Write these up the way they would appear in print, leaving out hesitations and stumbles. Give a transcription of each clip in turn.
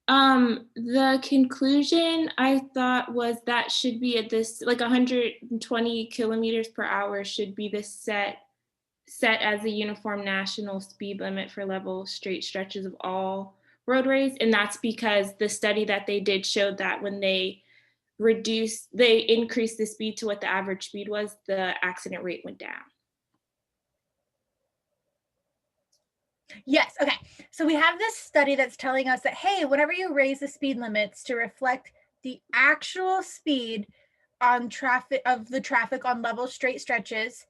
The conclusion I thought was that should be at this, like 120 kilometers per hour should be the set as a uniform national speed limit for level straight stretches of all roadways. And that's because the study that they did showed that when they increased the speed to what the average speed was, the accident rate went down. Yes. Okay. So we have this study that's telling us that, hey, whenever you raise the speed limits to reflect the actual speed on the traffic on level straight stretches,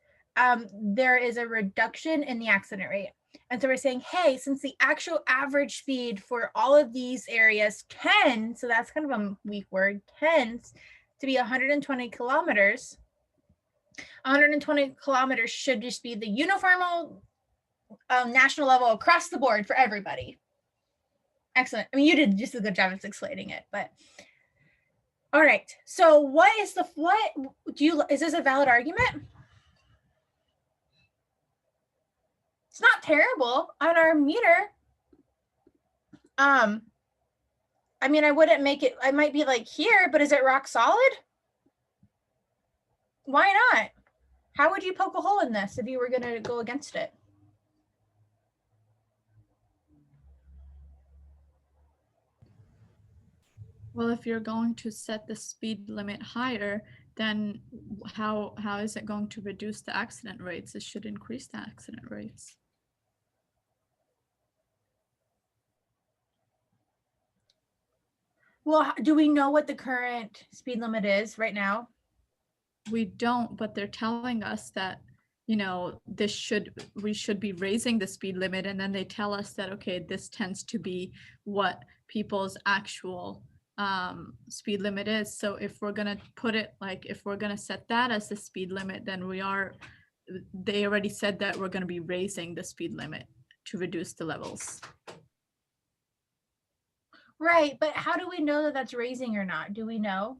there is a reduction in the accident rate. And so we're saying, hey, since the actual average speed for all of these areas so that's kind of a weak word, tends to be 120 kilometers. 120 kilometers should just be the uniform national level across the board for everybody. Excellent. I mean, you did just a good job of explaining it, but all right. So is this a valid argument? It's not terrible on our meter. I mean, I wouldn't make it, I might be like here, but is it rock solid? Why not? How would you poke a hole in this if you were going to go against it? Well, if you're going to set the speed limit higher, then how is it going to reduce the accident rates? It should increase the accident rates. Well, do we know what the current speed limit is right now? We don't, but they're telling us that, you know, we should be raising the speed limit, and then they tell us that, okay, this tends to be what people's actual speed limit is. So if we're gonna put it, like, if we're gonna set that as the speed limit, then they already said that we're gonna be raising the speed limit to reduce the levels. Right, but how do we know that that's raising or not? Do we know?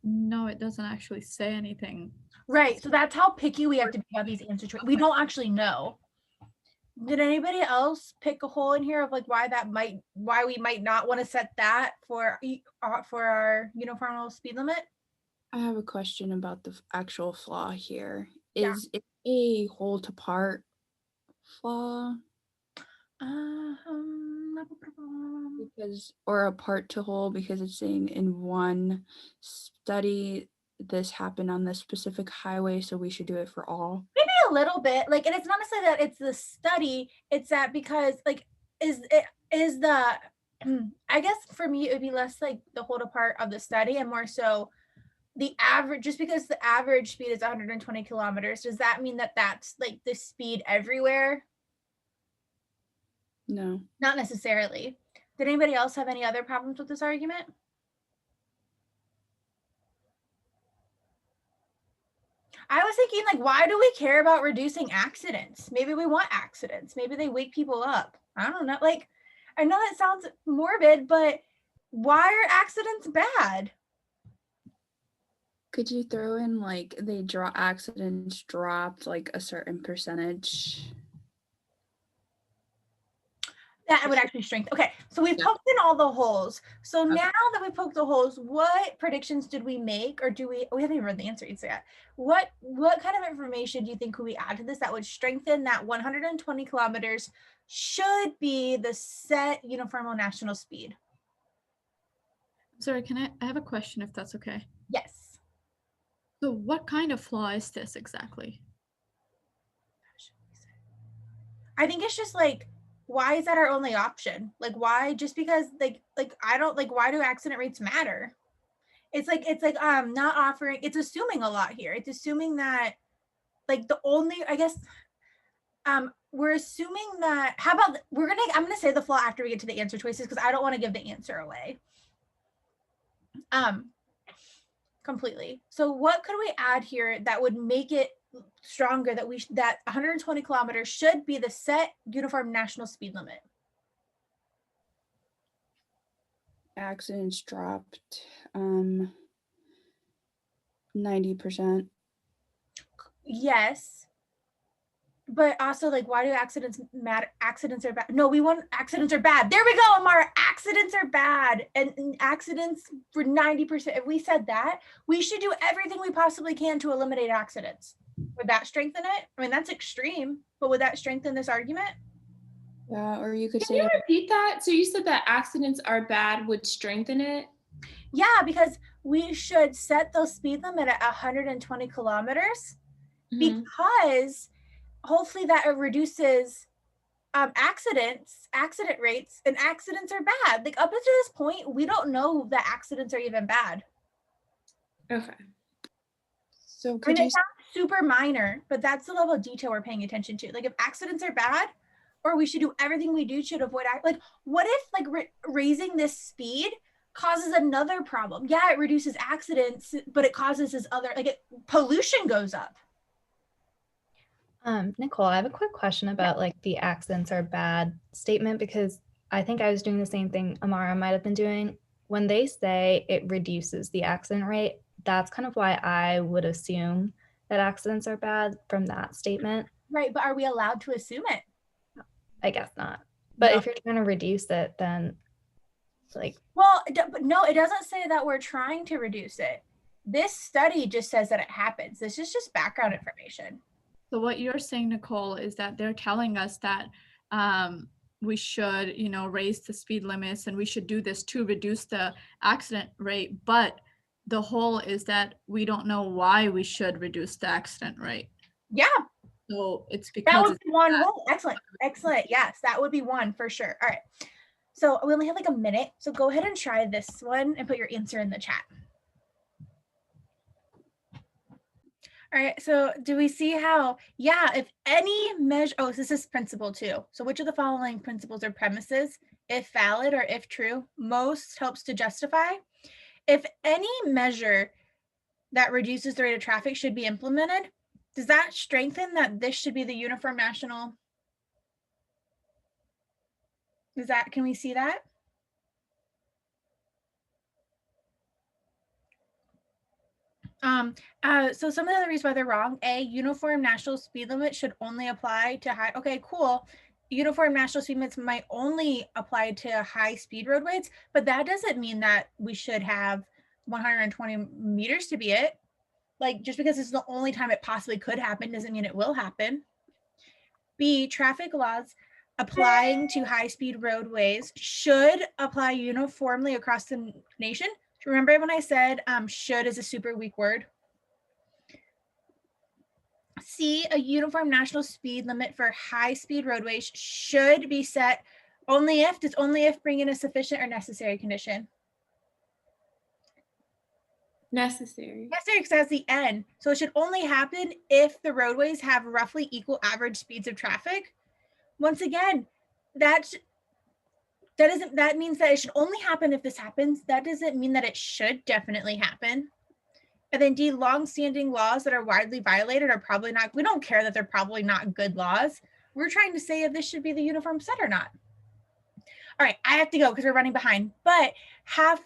No, it doesn't actually say anything. Right, so that's how picky we have to be about these answers. We don't actually know. Did anybody else pick a hole in here of like why we might not want to set that for our uniform speed limit? I have a question about the actual flaw here. Yeah. Is it a whole to part flaw? Or a part to whole, because it's saying in one study this happened on this specific highway, so we should do it for all. Maybe a little bit, like, and it's not necessarily that it's the study, it's that because like I guess for me it would be less like the whole part of the study and more so the average. Just because the average speed is 120 kilometers, does that mean that that's like the speed everywhere? No. Not necessarily. Did anybody else have any other problems with this argument? I was thinking, like, why do we care about reducing accidents? Maybe we want accidents. Maybe they wake people up. I don't know. Like, I know that sounds morbid, but why are accidents bad? Could you throw in like accidents dropped like a certain percentage? That would actually strengthen. Okay, so we've poked in all the holes. So now that we poked the holes, what predictions did we make, or we haven't even read the answer yet. What kind of information do you think could we add to this that would strengthen that 120 kilometers should be the set uniform national speed? Sorry, I have a question, if that's okay? Yes. So what kind of flaw is this exactly? I think it's just like, why is that our only option? Like, why? Just because like I don't like, why do accident rates matter? It's like not offering, it's assuming a lot here. It's assuming that like the only, I guess we're assuming that, I'm gonna say the flaw after we get to the answer choices because I don't want to give the answer away completely. So what could we add here that would make it stronger that that 120 kilometers should be the set uniform national speed limit? Accidents dropped 90%. Yes, But also, like, why do accidents matter? Accidents are bad. No, we want accidents are bad. There we go, Amara. Accidents are bad. And accidents for 90%. If we said that, we should do everything we possibly can to eliminate accidents. Would that strengthen it? I mean, that's extreme, but would that strengthen this argument? Yeah, or you could Can you say repeat that? So you said that accidents are bad would strengthen it? Yeah, because we should set the speed limit at 120 kilometers Mhm. because hopefully that reduces accident rates, and accidents are bad. Like up until this point, we don't know that accidents are even bad. Okay. so. I Could mean, you it sounds super minor, but that's the level of detail we're paying attention to. Like if accidents are bad, or we should do everything we do to avoid like what if like raising this speed causes another problem? Yeah, it reduces accidents, but it causes this other pollution goes up. Nicole, I have a quick question about like the accidents are bad statement, because I think I was doing the same thing Amara might have been doing. When they say it reduces the accident rate, that's kind of why I would assume that accidents are bad from that statement. Right, but are we allowed to assume it? I guess not. But No. if you're trying to reduce it, then like, Well, but no, it doesn't say that we're trying to reduce it. This study just says that it happens. This is just background information. So what you're saying, Nicole, is that they're telling us that we should, raise the speed limits and we should do this to reduce the accident rate. But the whole is that we don't know why we should reduce the accident rate. Yeah, So it's that because would be one whole. Excellent. Yes, that would be one for sure. All right. So we only have like a minute. So go ahead and try this one and put your answer in the chat. All right, so do we see how, yeah, if any measure, oh, this is principle 2. So which of the following principles or premises, if valid or if true, most helps to justify? If any measure that reduces the rate of traffic should be implemented, does that strengthen that this should be the uniform national? Can we see that? So some of the reasons why they're wrong: A, uniform national speed limit should only apply to high. Okay, cool. Uniform national speed limits might only apply to high speed roadways, but that doesn't mean that we should have 120 meters to be it. Like just because it's the only time it possibly could happen doesn't mean it will happen. B, traffic laws applying to high speed roadways should apply uniformly across the nation. Remember when I said should is a super weak word? C, a uniform national speed limit for high speed roadways should be set only if, does only if bring in a sufficient or necessary condition? Necessary. Necessary because that's the N. So it should only happen if the roadways have roughly equal average speeds of traffic. Once again, that means that it should only happen if this happens. That doesn't mean that it should definitely happen. And then D, long-standing laws that are widely violated are probably not, we don't care that they're probably not good laws. We're trying to say if this should be the uniform set or not. All right, I have to go because we're running behind, but have